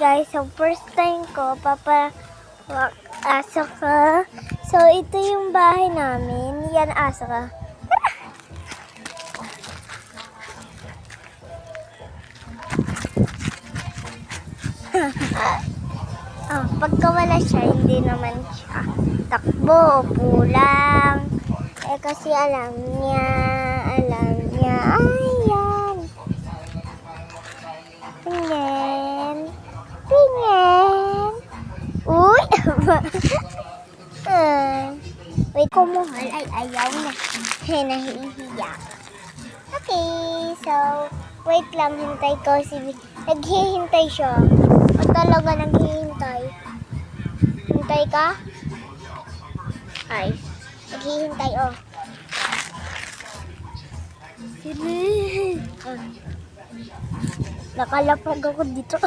guys, so first time ko aso ka. So ito yung bahay namin. Yan aso ka. Pagka wala siya, hindi naman siya takbo, pulang. Kasi alam niya. Ayan. Tingin. Uy! Wait, kumuhal ay ayaw na. Nahihiya. Okay, so, wait lang, hintay ko si naghihintay siya. O talaga naghihintay? Hintay ka? Ay, naghihintay, oh. Nakalapag ako dito.